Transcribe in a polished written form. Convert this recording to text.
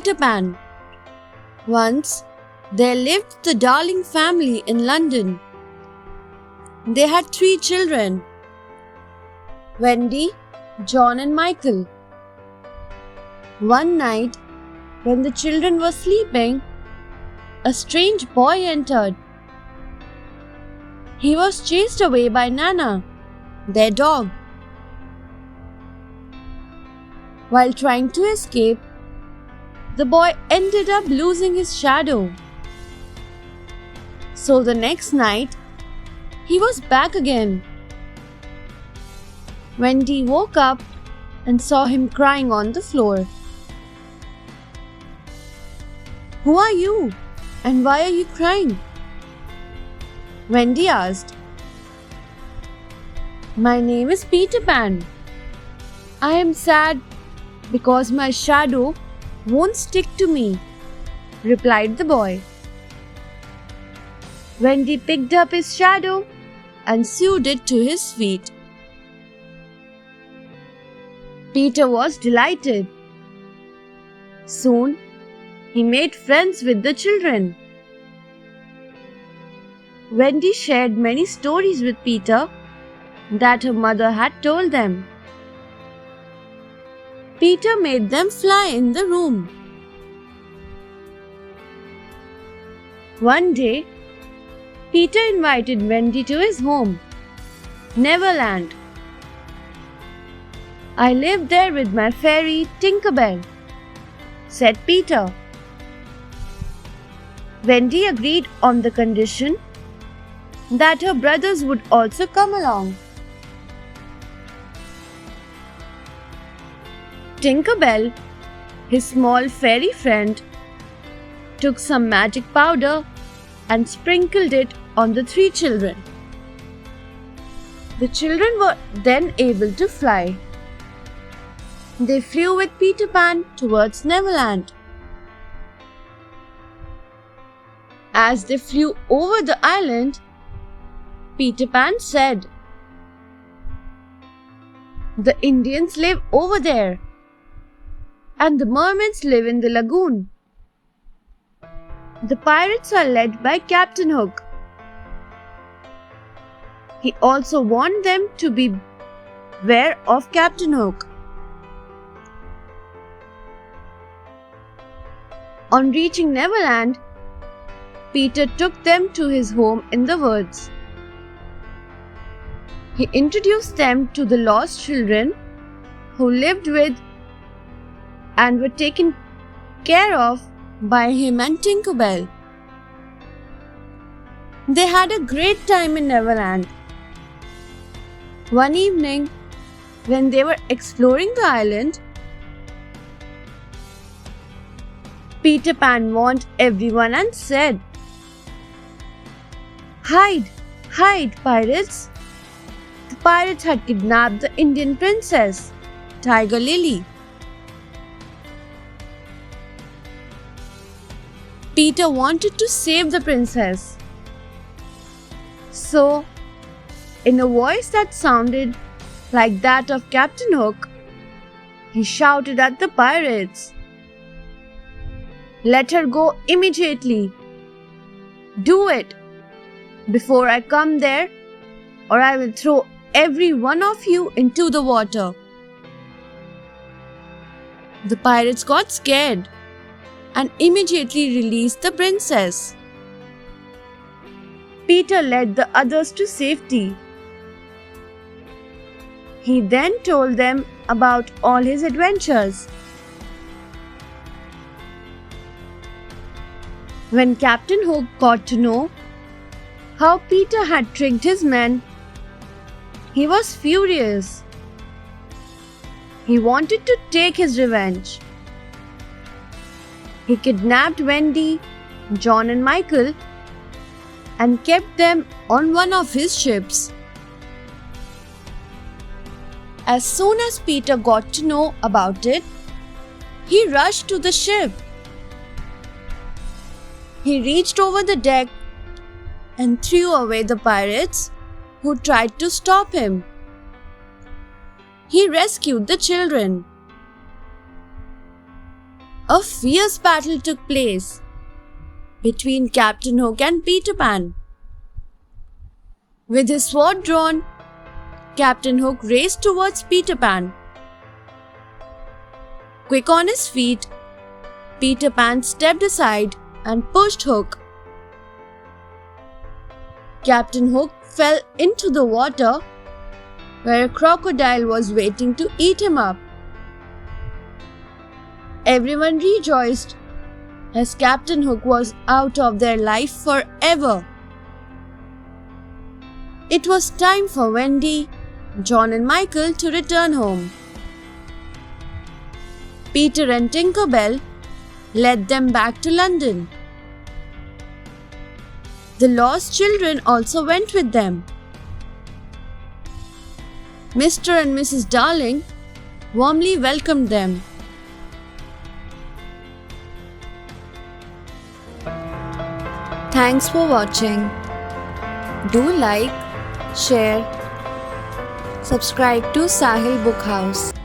Peter Pan. Once, there lived the Darling family in London. They had 3 children: Wendy, John and Michael. One night, when the children were sleeping, a strange boy entered. He was chased away by Nana, their dog. While trying to escape, the boy ended up losing his shadow. So the next night, he was back again. Wendy woke up and saw him crying on the floor. "Who are you? And why are you crying?" Wendy asked. "My name is Peter Pan. I am sad because my shadow won't stick to me," replied the boy. Wendy picked up his shadow and sewed it to his feet. Peter was delighted. Soon, he made friends with the children. Wendy shared many stories with Peter that her mother had told them. Peter made them fly in the room. One day, Peter invited Wendy to his home, Neverland. "I live there with my fairy Tinker Bell," said Peter. Wendy agreed on the condition that her brothers would also come along. Tinker Bell, his small fairy friend, took some magic powder and sprinkled it on the 3 children. The children were then able to fly. They flew with Peter Pan towards Neverland. As they flew over the island, Peter Pan said, "The Indians live over there, and the mermaids live in the lagoon. The pirates are led by Captain Hook." He also warned them to beware of Captain Hook. On reaching Neverland, Peter took them to his home in the woods. He introduced them to the lost children who lived with and were taken care of by him and Tinker Bell. They had a great time in Neverland. One evening, when they were exploring the island, Peter Pan warned everyone and said, "Hide, hide, pirates!" The pirates had kidnapped the Indian princess, Tiger Lily. Peter wanted to save the princess. So, in a voice that sounded like that of Captain Hook, he shouted at the pirates, "Let her go immediately! Do it before I come there, or I will throw every one of you into the water." The pirates got scared and immediately released the princess. Peter led the others to safety. He then told them about all his adventures. When Captain Hook got to know how Peter had tricked his men, he was furious. He wanted to take his revenge. He kidnapped Wendy, John and Michael and kept them on one of his ships. As soon as Peter got to know about it, he rushed to the ship. He reached over the deck and threw away the pirates who tried to stop him. He rescued the children. A fierce battle took place between Captain Hook and Peter Pan. With his sword drawn, Captain Hook raced towards Peter Pan. Quick on his feet, Peter Pan stepped aside and pushed Hook. Captain Hook fell into the water where a crocodile was waiting to eat him up. Everyone rejoiced as Captain Hook was out of their life forever. It was time for Wendy, John and Michael to return home. Peter and Tinker Bell led them back to London. The lost children also went with them. Mr. and Mrs. Darling warmly welcomed them. Thanks for watching. Do like, share, subscribe to Sahil Book House.